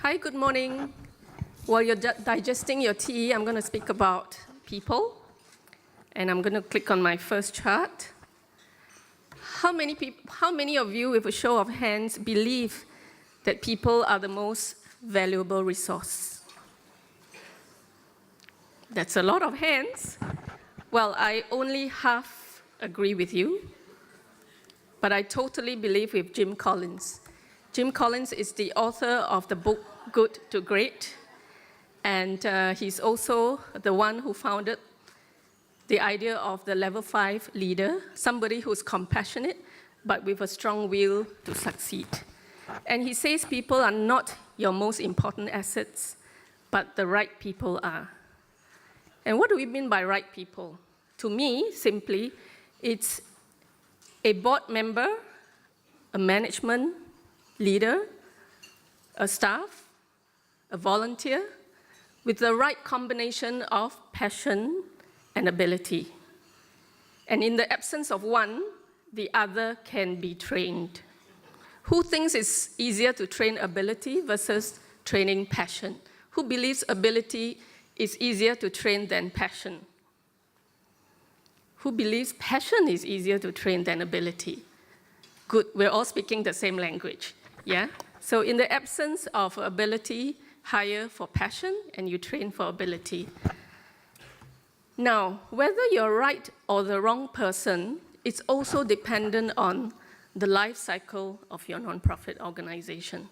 Hi, good morning. While you're digesting your tea, I'm going to speak about people. And I'm going to click on my first chart. How many of you, with a show of hands, believe that people are the most valuable resource? That's a lot of hands. Well, I only half agree with you, but I totally believe with Jim Collins. Jim Collins is the author of the book Good to Great, and he's also the one who founded the idea of the level 5 leader, somebody who's compassionate, but with a strong will to succeed. And he says people are not your most important assets, but the right people are. And what do we mean by right people? To me, simply, it's a board member, a management leader, a staff, a volunteer, with the right combination of passion and ability. And in the absence of one, the other can be trained. Who thinks it's easier to train ability versus training passion? Who believes ability is easier to train than passion? Who believes passion is easier to train than ability? Good, we're all speaking the same language, yeah? So in the absence of ability, hire for passion and you train for ability. Now, whether you're right or the wrong person, it's also dependent on the life cycle of your nonprofit organization.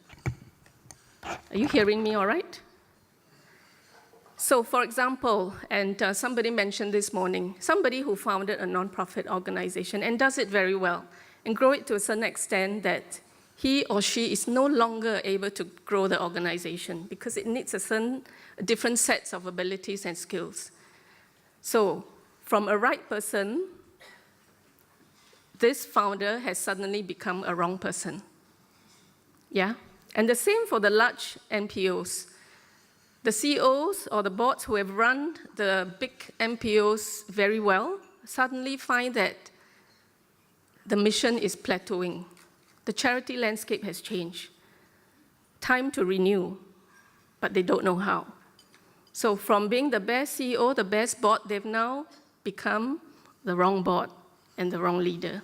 Are you hearing me all right? So for example, and somebody mentioned this morning, somebody who founded a nonprofit organization and does it very well and grow it to a certain extent that he or she is no longer able to grow the organization because it needs different sets of abilities and skills. So from a right person, this founder has suddenly become a wrong person. Yeah? And the same for the large NPOs. The CEOs or the boards who have run the big NPOs very well suddenly find that the mission is plateauing. The charity landscape has changed. Time to renew, but they don't know how. So from being the best CEO, the best board, they've now become the wrong board and the wrong leader.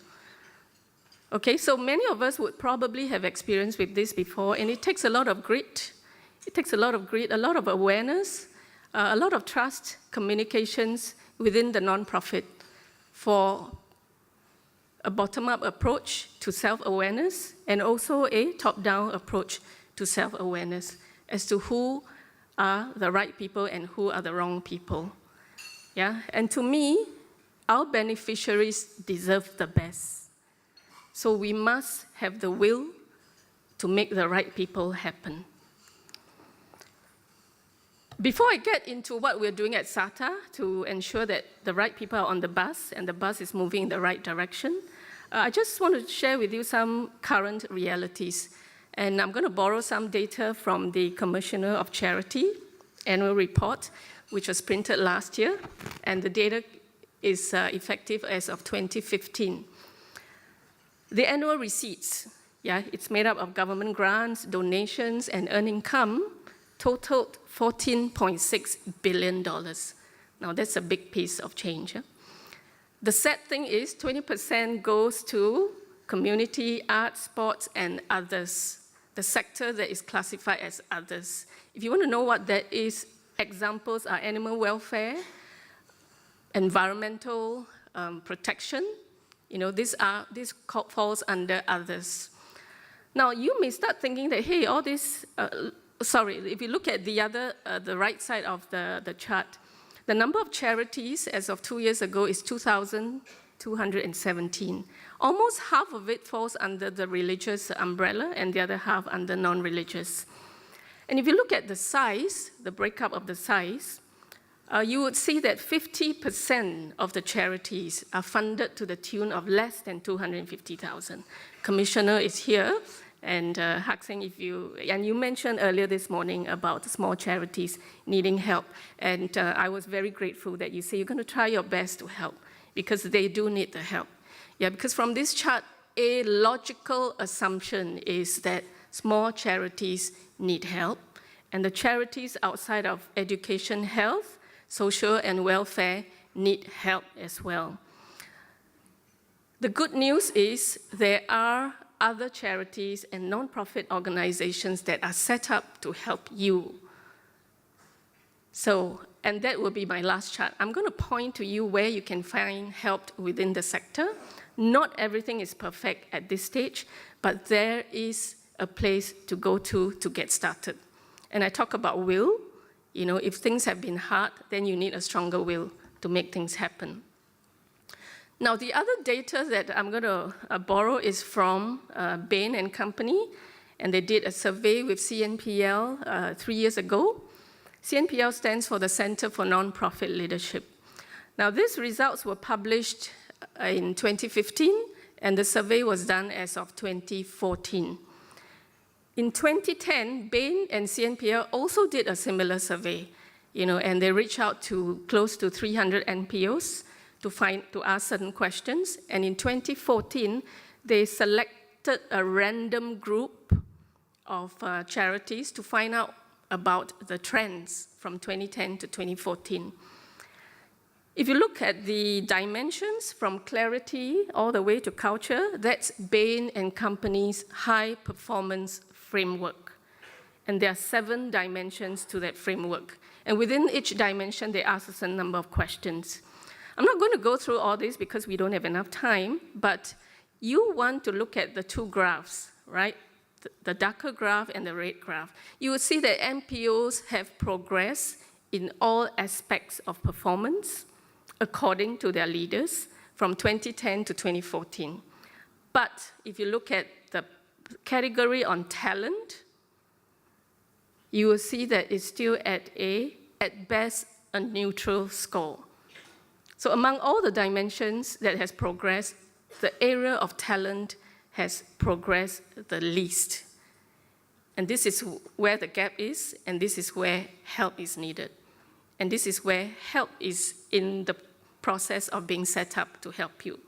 Okay, so many of us would probably have experience with this before, and it takes a lot of grit. It takes a lot of grit, a lot of awareness, a lot of trust, communications within the nonprofit for a bottom-up approach to self-awareness and also a top-down approach to self-awareness as to who are the right people and who are the wrong people. Yeah? And to me, our beneficiaries deserve the best. So we must have the will to make the right people happen. Before I get into what we're doing at SATA to ensure that the right people are on the bus and the bus is moving in the right direction, I just want to share with you some current realities. And I'm going to borrow some data from the Commissioner of Charity annual report, which was printed last year. And the data is effective as of 2015. The annual receipts, yeah, it's made up of government grants, donations, and earned income, totaled $14.6 billion. Now, that's a big piece of change. Yeah? The sad thing is 20% goes to community, art, sports, and others, the sector that is classified as others. If you want to know what that is, examples are animal welfare, environmental protection. You know, this falls under others. Now, you may start thinking that, hey, all this, if you look at the right side of the chart, the number of charities as of 2 years ago is 2,217. Almost half of it falls under the religious umbrella and the other half under non-religious. And if you look at the size, the breakup of the size, you would see that 50% of the charities are funded to the tune of less than $250,000. Commissioner is here. And Hak Seng, you mentioned earlier this morning about small charities needing help. And I was very grateful that you say you're going to try your best to help because they do need the help. Yeah, because from this chart, a logical assumption is that small charities need help. And the charities outside of education, health, social, and welfare need help as well. The good news is there are other charities and non-profit organizations that are set up to help you. So, and that will be my last chart. I'm going to point to you where you can find help within the sector. Not everything is perfect at this stage, but there is a place to go to get started. And I talk about will. You know, if things have been hard, then you need a stronger will to make things happen. Now, the other data that I'm going to borrow is from Bain & Company, and they did a survey with CNPL 3 years ago. CNPL stands for the Center for Nonprofit Leadership. Now, these results were published in 2015, and the survey was done as of 2014. In 2010, Bain and CNPL also did a similar survey, you know, and they reached out to close to 300 NPOs to ask certain questions. And in 2014, they selected a random group of charities to find out about the trends from 2010 to 2014. If you look at the dimensions from clarity all the way to culture, that's Bain & Company's high performance framework. And there are 7 dimensions to that framework. And within each dimension, they ask us a number of questions. I'm not going to go through all this because we don't have enough time, but you want to look at the 2 graphs, right? The darker graph and the red graph. You will see that NPOs have progressed in all aspects of performance according to their leaders from 2010 to 2014. But if you look at the category on talent, you will see that it's still at best, a neutral score. So among all the dimensions that has progressed, the area of talent has progressed the least. And this is where the gap is, and this is where help is needed. And this is where help is in the process of being set up to help you.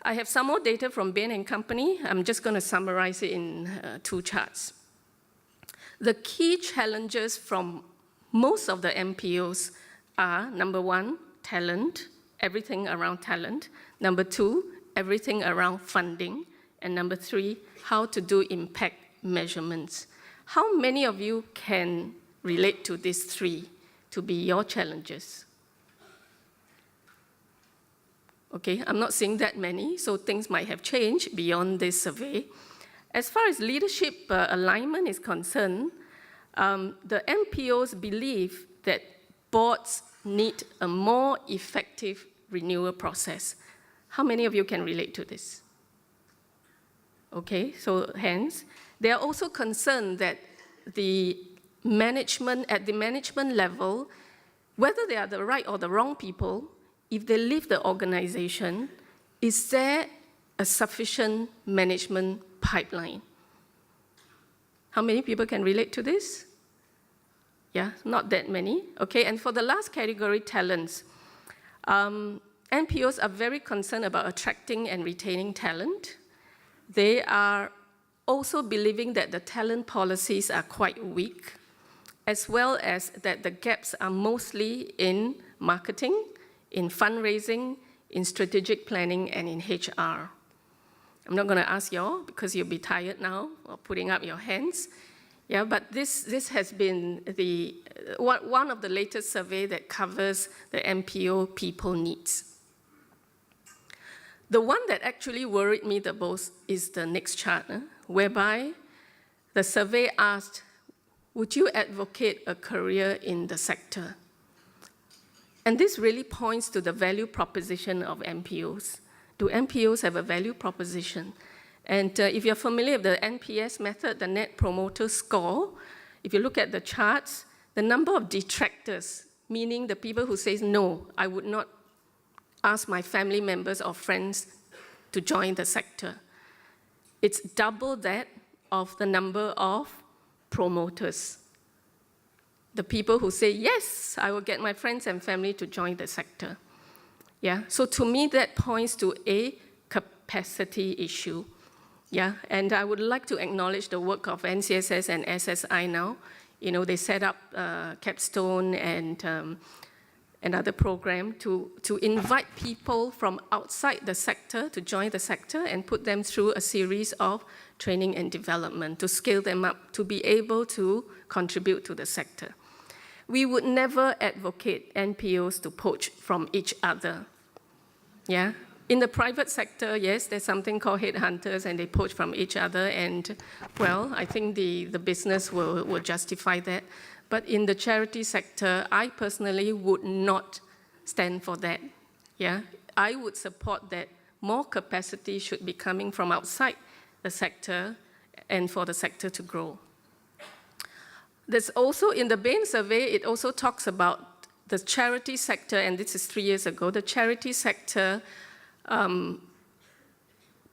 I have some more data from Bain & Company. I'm just going to summarize it in 2 charts. The key challenges from most of the NPOs are, number 1, talent, everything around talent. Number 2, everything around funding. And number 3, how to do impact measurements. How many of you can relate to these 3 to be your challenges? Okay, I'm not seeing that many, so things might have changed beyond this survey. As far as leadership alignment is concerned, the NPOs believe that boards need a more effective renewal process. How many of you can relate to this? Okay, so hence, they are also concerned that the management, at the management level, whether they are the right or the wrong people, if they leave the organization, is there a sufficient management pipeline? How many people can relate to this? Yeah, not that many. Okay, and for the last category, talents. NPOs are very concerned about attracting and retaining talent. They are also believing that the talent policies are quite weak, as well as that the gaps are mostly in marketing, in fundraising, in strategic planning, and in HR. I'm not going to ask you all because you'll be tired now of putting up your hands. Yeah, but this has been one of the latest survey that covers the NPO people needs. The one that actually worried me the most is the next chart, whereby the survey asked, would you advocate a career in the sector? And this really points to the value proposition of NPOs. Do NPOs have a value proposition? And if you're familiar with the NPS method, the Net Promoter Score, if you look at the charts, the number of detractors, meaning the people who say, no, I would not ask my family members or friends to join the sector. It's double that of the number of promoters. The people who say, yes, I will get my friends and family to join the sector. Yeah, so to me, that points to a capacity issue. Yeah, and I would like to acknowledge the work of NCSS and SSI now You know, they set up Capstone and another program to invite people from outside the sector to join the sector and put them through a series of training and development to scale them up to be able to contribute to the sector. We would never advocate NPOs to poach from each other. Yeah? In the private sector, yes, there's something called headhunters and they poach from each other and, well, I think the business will justify that. But in the charity sector, I personally would not stand for that. Yeah? I would support that more capacity should be coming from outside the sector and for the sector to grow. There's also, in the Bain survey, it also talks about the charity sector, and this is 3 years ago, the charity sector,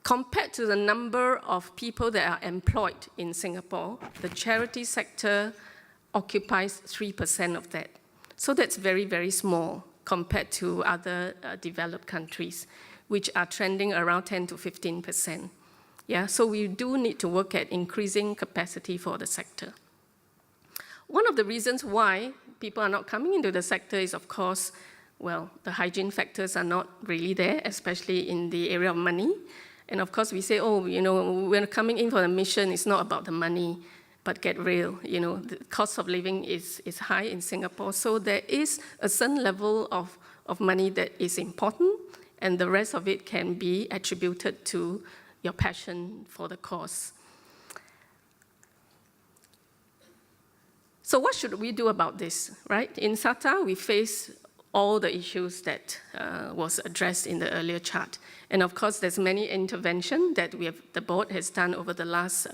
compared to the number of people that are employed in Singapore, the charity sector occupies 3% of that. So that's very, very small compared to other developed countries, which are trending around 10 to 15%. Yeah, so we do need to work at increasing capacity for the sector. One of the reasons why people are not coming into the sector is, of course, well, the hygiene factors are not really there, especially in the area of money. And of course, we say, oh, you know, we're coming in for the mission, it's not about the money, but get real. You know, the cost of living is high in Singapore, so there is a certain level of money that is important, and the rest of it can be attributed to your passion for the cause. So what should we do about this, right? In SATA, we face all the issues that was addressed in the earlier chart. And of course, there's many interventions that the board has done over the last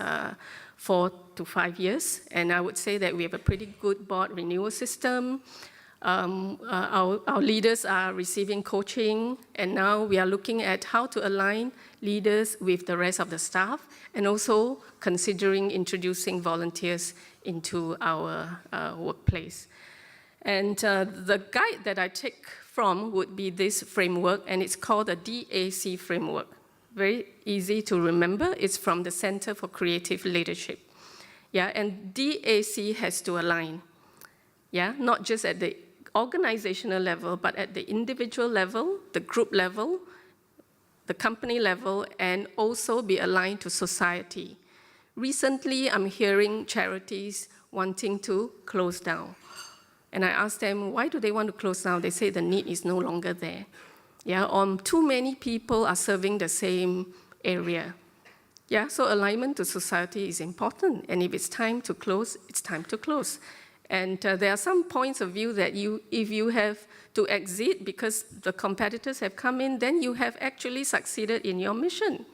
4 to 5 years. And I would say that we have a pretty good board renewal system. Our leaders are receiving coaching, and now we are looking at how to align leaders with the rest of the staff, and also considering introducing volunteers into our workplace. And the guide that I take from would be this framework, and it's called the DAC framework. Very easy to remember. It's from the Center for Creative Leadership. Yeah, and DAC has to align. Yeah, not just at the organizational level, but at the individual level, the group level, the company level, and also be aligned to society. Recently, I'm hearing charities wanting to close down. And I asked them, why do they want to close down? They say the need is no longer there. Yeah, too many people are serving the same area. Yeah, so alignment to society is important. And if it's time to close, it's time to close. And there are some points of view that if you have to exit because the competitors have come in, then you have actually succeeded in your mission.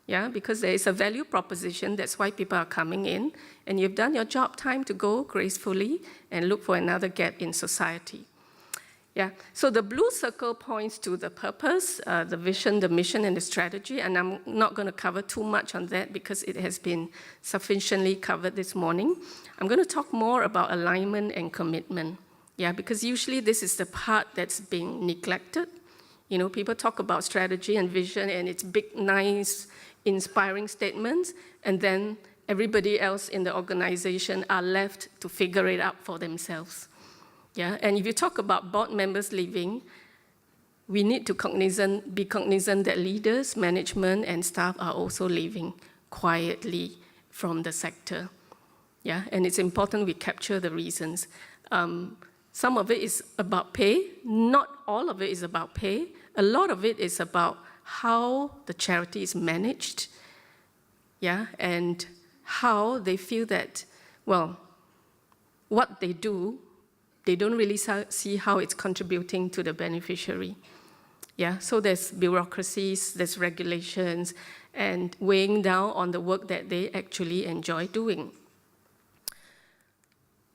Yeah, because there is a value proposition, that's why people are coming in, and you've done your job, time to go gracefully and look for another gap in society. Yeah, so the blue circle points to the purpose, the vision, the mission, and the strategy, and I'm not going to cover too much on that because it has been sufficiently covered this morning. I'm going to talk more about alignment and commitment, yeah, because usually this is the part that's being neglected. You know, people talk about strategy and vision, and it's big, nice, inspiring statements, and then everybody else in the organization are left to figure it out for themselves. Yeah, and if you talk about board members leaving, we need to be cognizant that leaders, management, and staff are also leaving quietly from the sector. Yeah, and it's important we capture the reasons. Some of it is about pay. Not all of it is about pay. A lot of it is about how the charity is managed, yeah, and how they feel that, well, what they do, they don't really see how it's contributing to the beneficiary. Yeah, so there's bureaucracies, there's regulations, and weighing down on the work that they actually enjoy doing.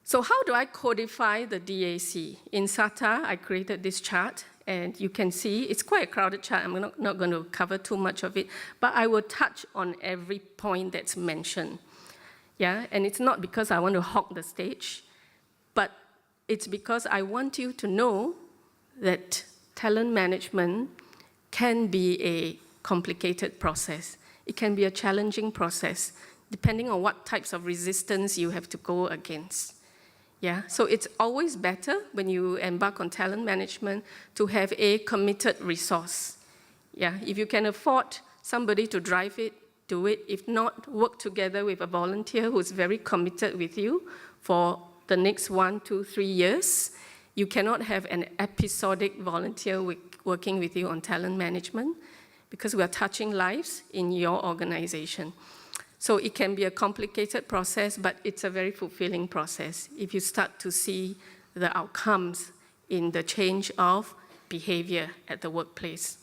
So how do I codify the DAC? In SATA, I created this chart, and you can see it's quite a crowded chart. I'm not going to cover too much of it, but I will touch on every point that's mentioned. Yeah, and it's not because I want to hog the stage, but it's because I want you to know that talent management can be a complicated process. It can be a challenging process, depending on what types of resistance you have to go against. Yeah, so it's always better when you embark on talent management to have a committed resource. Yeah, if you can afford somebody to drive it, do it. If not, work together with a volunteer who's very committed with you for the next 1, 2, 3 years. You cannot have an episodic volunteer working with you on talent management because we are touching lives in your organization. So it can be a complicated process, but it's a very fulfilling process if you start to see the outcomes in the change of behavior at the workplace.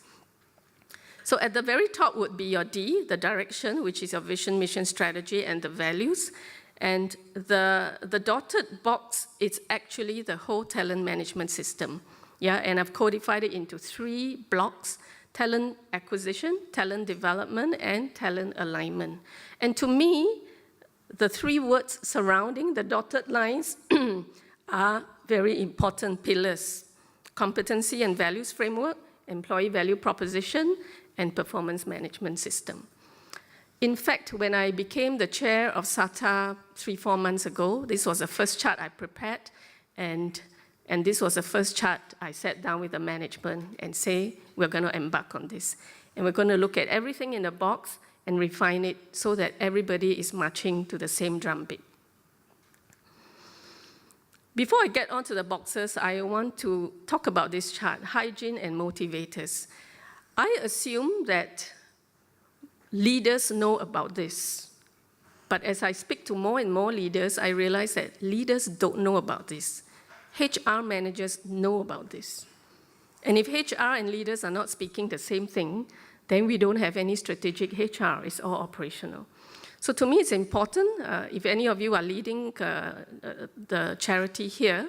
So at the very top would be your D, the direction, which is your vision, mission, strategy, and the values. And the dotted box is actually the whole talent management system. Yeah, and I've codified it into 3 blocks: talent acquisition, talent development, and talent alignment. And to me, the 3 words surrounding the dotted lines are very important pillars: competency and values framework, employee value proposition, and performance management system. In fact, when I became the chair of SATA 3-4 months ago, this was the first chart I prepared, and this was the first chart I sat down with the management and say, we're going to embark on this. And we're going to look at everything in the box and refine it so that everybody is marching to the same drumbeat. Before I get onto the boxes, I want to talk about this chart, hygiene and motivators. I assume that leaders know about this. But as I speak to more and more leaders, I realize that leaders don't know about this. HR managers know about this. And if HR and leaders are not speaking the same thing, then we don't have any strategic HR. It's all operational. So to me, it's important, if any of you are leading the charity here,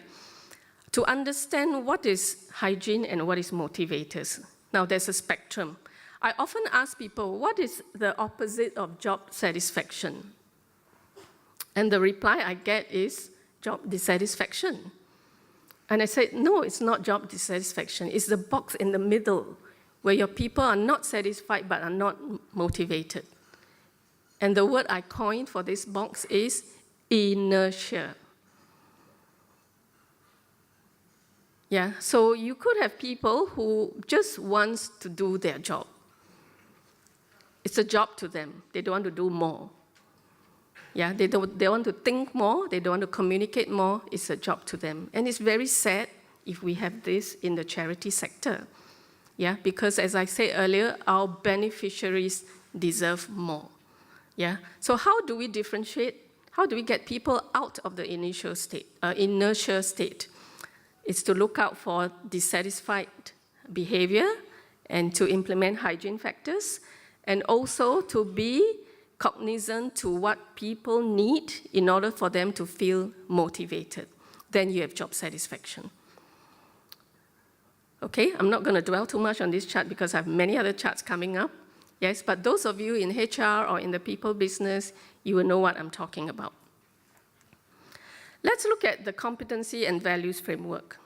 to understand what is hygiene and what is motivators. Now, there's a spectrum. I often ask people, what is the opposite of job satisfaction? And the reply I get is job dissatisfaction. And I said, no, it's not job dissatisfaction. It's the box in the middle where your people are not satisfied but are not motivated. And the word I coined for this box is inertia. Yeah, so you could have people who just want to do their job. It's a job to them. They don't want to do more. Yeah, they want to think more. They don't want to communicate more. It's a job to them. And it's very sad if we have this in the charity sector. Yeah, because as I said earlier, our beneficiaries deserve more. Yeah, so how do we differentiate? How do we get people out of the inertia state? It's to look out for dissatisfied behavior and to implement hygiene factors, and also to be cognizant to what people need in order for them to feel motivated. Then you have job satisfaction. Okay, I'm not going to dwell too much on this chart because I have many other charts coming up. Yes, but those of you in HR or in the people business, you will know what I'm talking about. Let's look at the competency and values framework.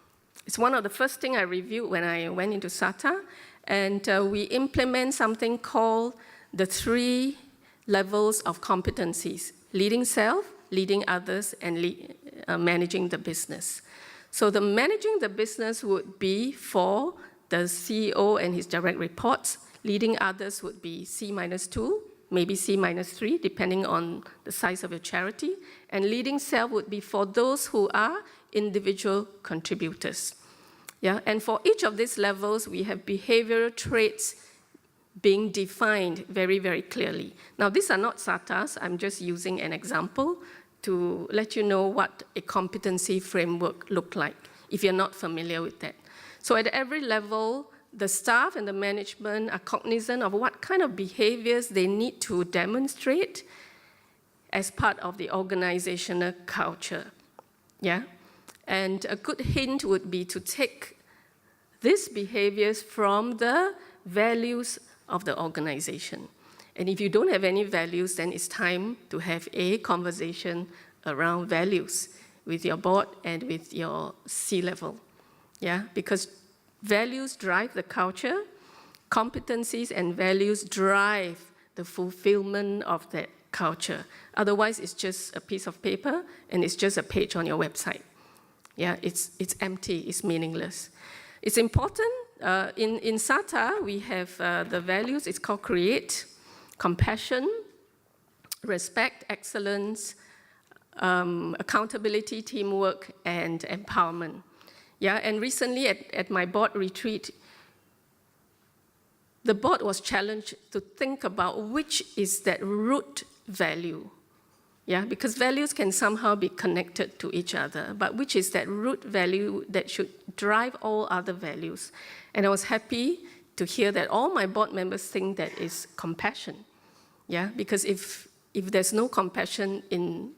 It's one of the first things I reviewed when I went into SATA, and we implement something called the 3 levels of competencies: leading self, leading others, and managing the business. So the managing the business would be for the CEO and his direct reports. Leading others would be C-2, maybe C-3, depending on the size of your charity. And leading self would be for those who are individual contributors. Yeah? And for each of these levels, we have behavioral traits being defined very, very clearly. Now, these are not SATAs. I'm just using an example to let you know what a competency framework looks like, if you're not familiar with that. So at every level, the staff and the management are cognizant of what kind of behaviors they need to demonstrate as part of the organizational culture. Yeah? And a good hint would be to take these behaviors from the values of the organization. And if you don't have any values, then it's time to have a conversation around values with your board and with your C-level. Yeah? Because values drive the culture, competencies and values drive the fulfillment of that culture. Otherwise, it's just a piece of paper and it's just a page on your website. Yeah, it's empty, it's meaningless. It's important. In SATA, we have the values. It's called create, compassion, respect, excellence, accountability, teamwork, and empowerment. Yeah, and recently at my board retreat, the board was challenged to think about which is that root value. Yeah, because values can somehow be connected to each other, but which is that root value that should drive all other values? And I was happy to hear that all my board members think that is compassion. Yeah, because if there's no compassion in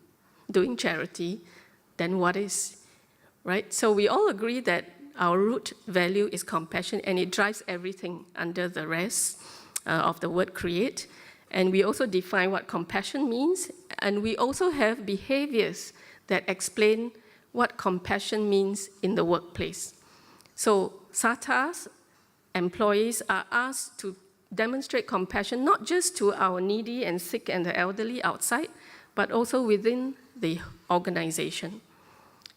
doing charity, then what is, right? So we all agree that our root value is compassion, and it drives everything under the rest of the word create. And we also define what compassion means, and we also have behaviors that explain what compassion means in the workplace. So SATA's employees are asked to demonstrate compassion not just to our needy and sick and the elderly outside, but also within the organization,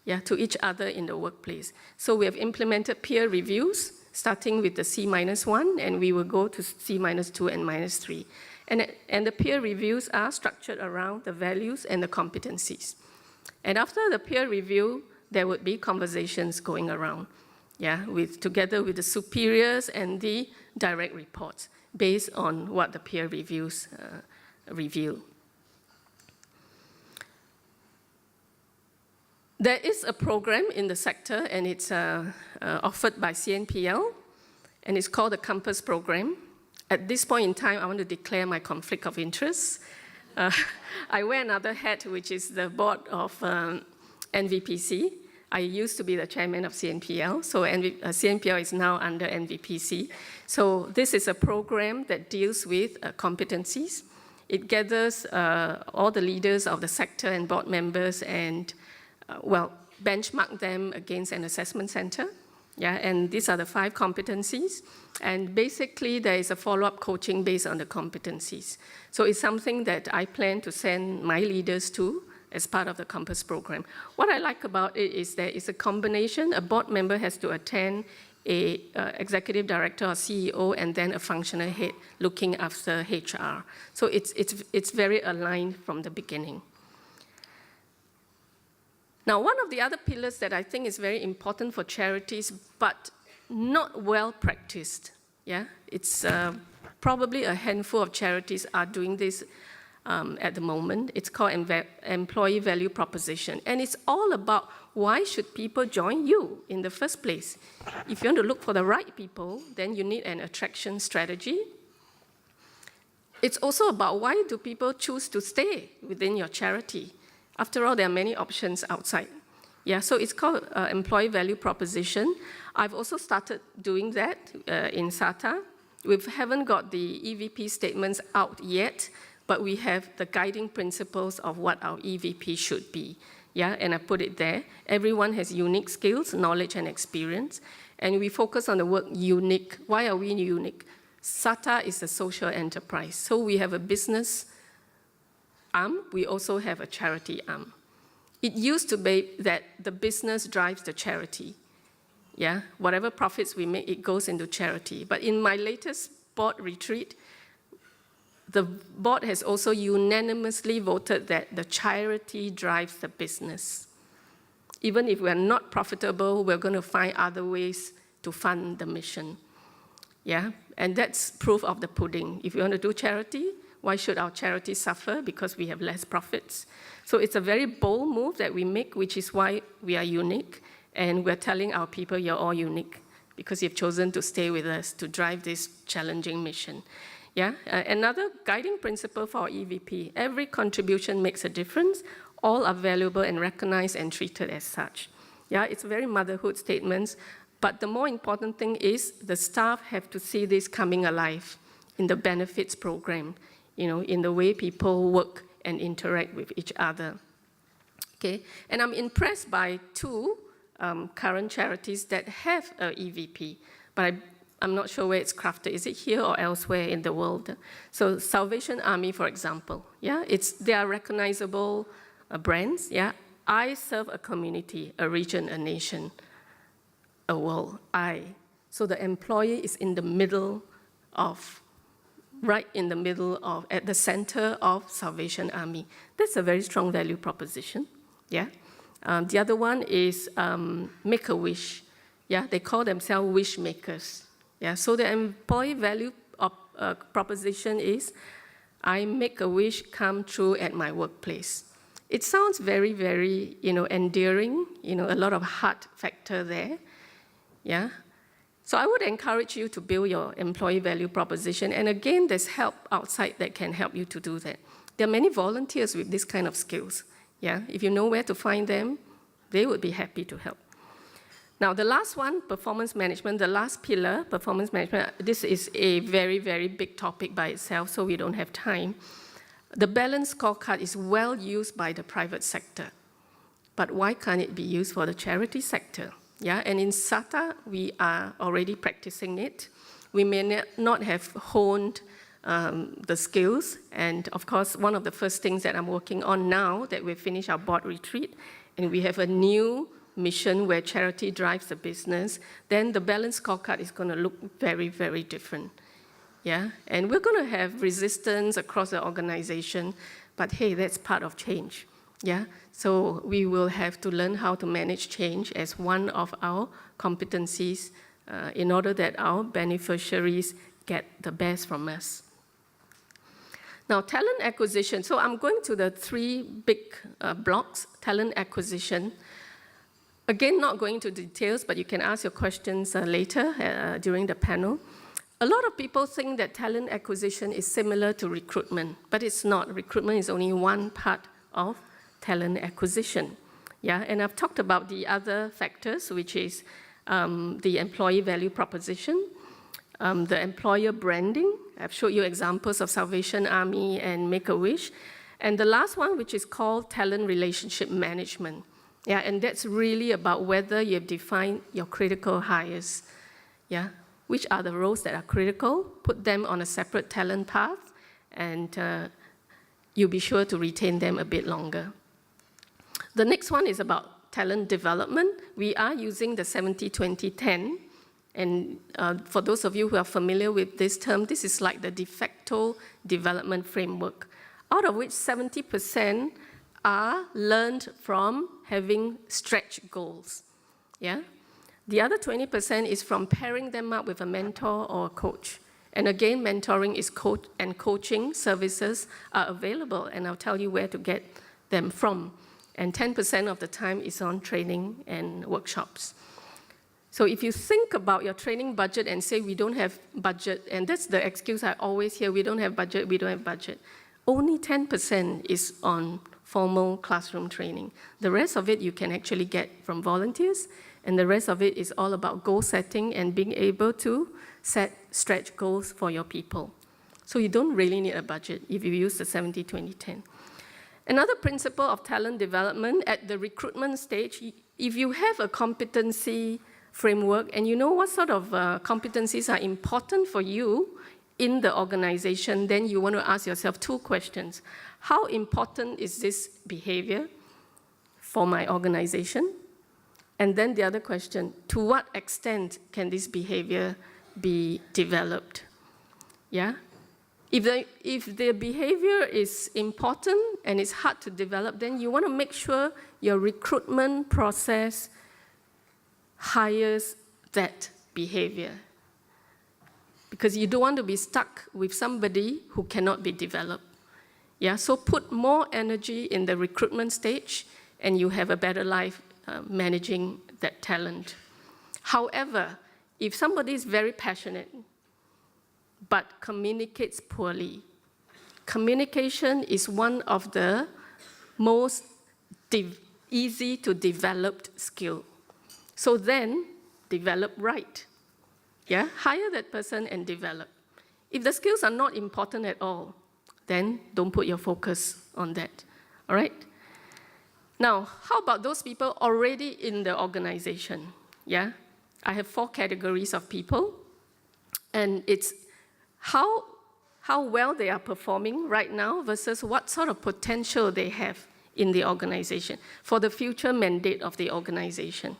yeah, to each other in the workplace. So we have implemented peer reviews, starting with the C-1, and we will go to C-2 and -3. And the peer reviews are structured around the values and the competencies. And after the peer review, there would be conversations going around, yeah, together with the superiors and the direct reports, based on what the peer reviews reveal. There is a program in the sector, and it's offered by CNPL, and it's called the Compass Program. At this point in time, I want to declare my conflict of interest. I wear another hat, which is the board of NVPC. I used to be the chairman of CNPL, so CNPL is now under NVPC. So this is a program that deals with competencies. It gathers all the leaders of the sector and board members and, benchmark them against an assessment center. Yeah, and these are the 5 competencies. And basically, there is a follow-up coaching based on the competencies. So it's something that I plan to send my leaders to as part of the Compass program. What I like about it is that it's a combination. A board member has to attend, a executive director or CEO, and then a functional head looking after HR. So it's very aligned from the beginning. Now, one of the other pillars that I think is very important for charities, but not well practiced, yeah? It's probably a handful of charities are doing this at the moment. It's called employee value proposition. And it's all about why should people join you in the first place? If you want to look for the right people, then you need an attraction strategy. It's also about why do people choose to stay within your charity? After all, there are many options outside. Yeah, so it's called employee value proposition. I've also started doing that in SATA. We haven't got the EVP statements out yet, but we have the guiding principles of what our EVP should be. Yeah, and I put it there. Everyone has unique skills, knowledge, and experience. And we focus on the word unique. Why are we unique? SATA is a social enterprise. So we have a business arm, we also have a charity arm. It used to be that the business drives the charity. Yeah, whatever profits we make, it goes into charity. But in my latest board retreat, the board has also unanimously voted that the charity drives the business. Even if we're not profitable, we're going to find other ways to fund the mission. Yeah, and that's proof of the pudding. If you want to do charity, why should our charity suffer? Because we have less profits. So it's a very bold move that we make, which is why we are unique. And we're telling our people, you're all unique, because you've chosen to stay with us to drive this challenging mission. Yeah? Another guiding principle for our EVP, every contribution makes a difference. All are valuable and recognized and treated as such. Yeah, it's very motherhood statements. But the more important thing is the staff have to see this coming alive in the benefits program, you know, in the way people work and interact with each other. Okay, and I'm impressed by 2 current charities that have a EVP, but I'm not sure where it's crafted. Is it here or elsewhere in the world? So Salvation Army, for example, yeah, they are recognizable brands, yeah. I serve a community, a region, a nation, a world, So the employee is in the middle of, right in the middle of, at the center of Salvation Army. That's a very strong value proposition, yeah? The other one is make a wish. Yeah, they call themselves wish makers. Yeah, so the employee value proposition is, I make a wish come true at my workplace. It sounds very, very, endearing, a lot of heart factor there, yeah? So I would encourage you to build your employee value proposition, and again, there's help outside that can help you to do that. There are many volunteers with this kind of skills, yeah? If you know where to find them, they would be happy to help. Now, the last one, performance management, the last pillar, performance management, this is a very, very big topic by itself, so we don't have time. The balanced scorecard is well used by the private sector, but why can't it be used for the charity sector? Yeah, and in SATA, we are already practicing it. We may not have honed the skills, and of course, one of the first things that I'm working on now that we finish our board retreat, and we have a new mission where charity drives the business, then the balanced scorecard is going to look very, very different. Yeah, and we're going to have resistance across the organization, but hey, that's part of change. Yeah, so we will have to learn how to manage change as one of our competencies in order that our beneficiaries get the best from us. Now, talent acquisition. So I'm going to the three big blocks, talent acquisition. Again, not going into details, but you can ask your questions later during the panel. A lot of people think that talent acquisition is similar to recruitment, but it's not. Recruitment is only one part of talent acquisition. Yeah, and I've talked about the other factors, which is the employee value proposition, the employer branding. I've showed you examples of Salvation Army and Make-A-Wish. And the last one, which is called talent relationship management. Yeah, and that's really about whether you've defined your critical hires. Yeah, which are the roles that are critical, put them on a separate talent path, and you'll be sure to retain them a bit longer. The next one is about talent development. We are using the 70-20-10, and for those of you who are familiar with this term, this is like the de facto development framework, out of which 70% are learned from having stretch goals. Yeah? The other 20% is from pairing them up with a mentor or a coach. And again, mentoring is and coaching services are available, and I'll tell you where to get them from. And 10% of the time is on training and workshops. So if you think about your training budget and say we don't have budget, and that's the excuse I always hear, we don't have budget, we don't have budget. Only 10% is on formal classroom training. The rest of it you can actually get from volunteers, and the rest of it is all about goal setting and being able to set stretch goals for your people. So you don't really need a budget if you use the 70-20-10. Another principle of talent development at the recruitment stage, if you have a competency framework and you know what sort of competencies are important for you in the organization, then you want to ask yourself two questions. How important is this behavior for my organization? And then the other question, to what extent can this behavior be developed? Yeah? If the behavior is important and it's hard to develop, then you want to make sure your recruitment process hires that behavior. Because you don't want to be stuck with somebody who cannot be developed. Yeah? So put more energy in the recruitment stage and you have a better life managing that talent. However, if somebody is very passionate but communicates poorly, communication is one of the most easy to develop skill. So then, develop right. Yeah? Hire that person and develop. If the skills are not important at all, then don't put your focus on that. All right? Now, how about those people already in the organization? Yeah? I have 4 categories of people, and it's how well they are performing right now versus what sort of potential they have in the organization for the future mandate of the organization.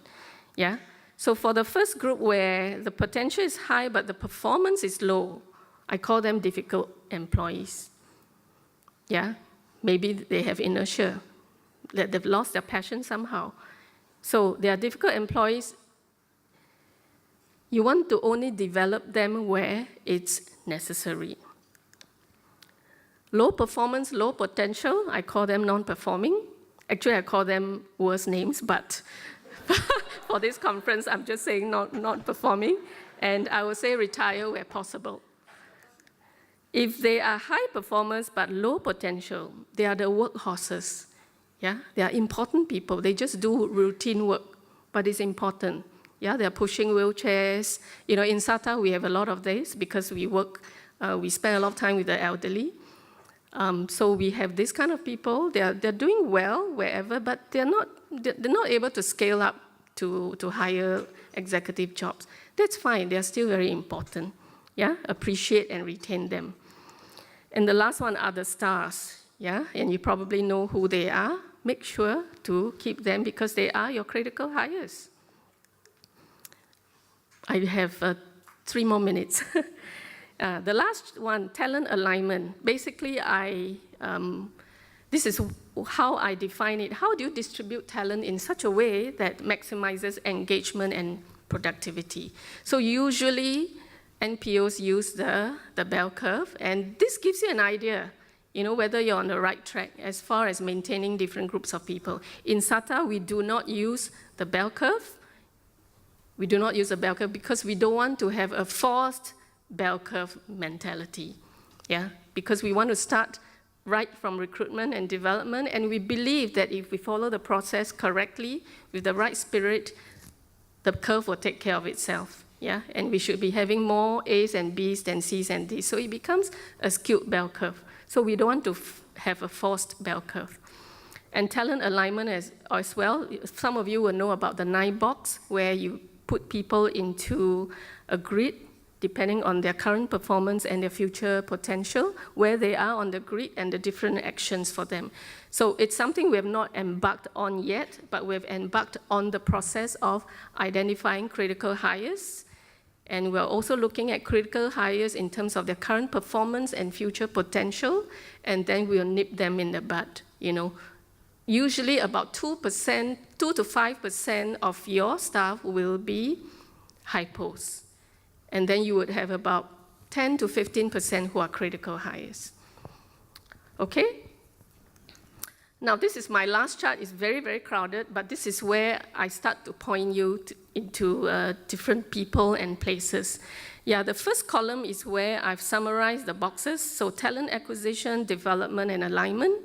Yeah? So for the first group where the potential is high but the performance is low, I call them difficult employees. Yeah? Maybe they have inertia, that they've lost their passion somehow. So they are difficult employees. You want to only develop them where it's necessary. Low performance, low potential, I call them non-performing. Actually, I call them worse names, but for this conference, I'm just saying not performing. And I will say retire where possible. If they are high performers but low potential, they are the workhorses. Yeah? They are important people. They just do routine work, but it's important. Yeah? They're pushing wheelchairs. You know, in SATA, we have a lot of this because we work, we spend a lot of time with the elderly. So we have this kind of people. They're doing well wherever, but they're not able to scale up to higher executive jobs. That's fine. They're still very important. Yeah? Appreciate and retain them. And the last one are the stars. Yeah? And you probably know who they are. Make sure to keep them because they are your critical hires. I have 3 more minutes. The last one, talent alignment. Basically, this is how I define it. How do you distribute talent in such a way that maximizes engagement and productivity? So usually, NPOs use the bell curve, and this gives you an idea, you know, whether you're on the right track as far as maintaining different groups of people. In SATA, we do not use the bell curve. We do not use the bell curve because we don't want to have a forced bell curve mentality, yeah? Because we want to start right from recruitment and development, and we believe that if we follow the process correctly, with the right spirit, the curve will take care of itself, yeah? And we should be having more A's and B's than C's and D's, so it becomes a skewed bell curve. So we don't want to have a forced bell curve. And talent alignment as well, some of you will know about the 9 box, where you put people into a grid depending on their current performance and their future potential, where they are on the grid and the different actions for them. So it's something we have not embarked on yet, but we've embarked on the process of identifying critical hires. And we're also looking at critical hires in terms of their current performance and future potential, and then we'll nip them in the bud, you know. Usually about 2% to 5% of your staff will be high posts. And then you would have about 10 to 15% who are critical hires. Okay? Now, this is my last chart. It's very, very crowded, but this is where I start to point you into different people and places. Yeah, the first column is where I've summarized the boxes, so talent acquisition, development, and alignment.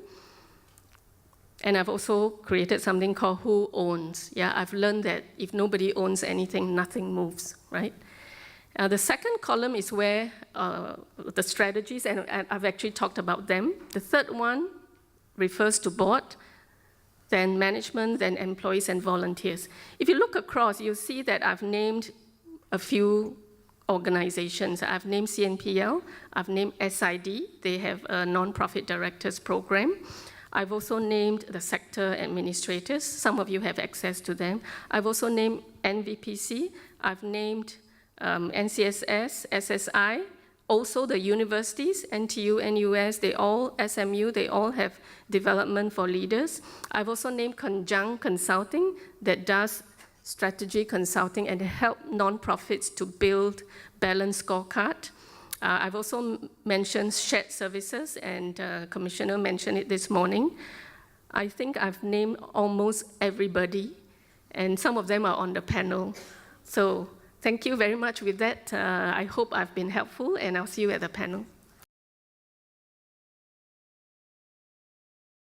And I've also created something called who owns. Yeah, I've learned that if nobody owns anything, nothing moves, right? The second column is where the strategies, and I've actually talked about them. The third one refers to board, then management, then employees and volunteers. If you look across, you'll see that I've named a few organizations. I've named CNPL, I've named SID, they have a nonprofit directors program. I've also named the sector administrators. Some of you have access to them. I've also named NVPC. I've named NCSS, SSI, also the universities, NTU, NUS, SMU, they all have development for leaders. I've also named Conjunct Consulting that does strategy consulting and help nonprofits to build balanced scorecard. I've also mentioned shared services, and Commissioner mentioned it this morning. I think I've named almost everybody, and some of them are on the panel. So thank you very much with that. I hope I've been helpful, and I'll see you at the panel.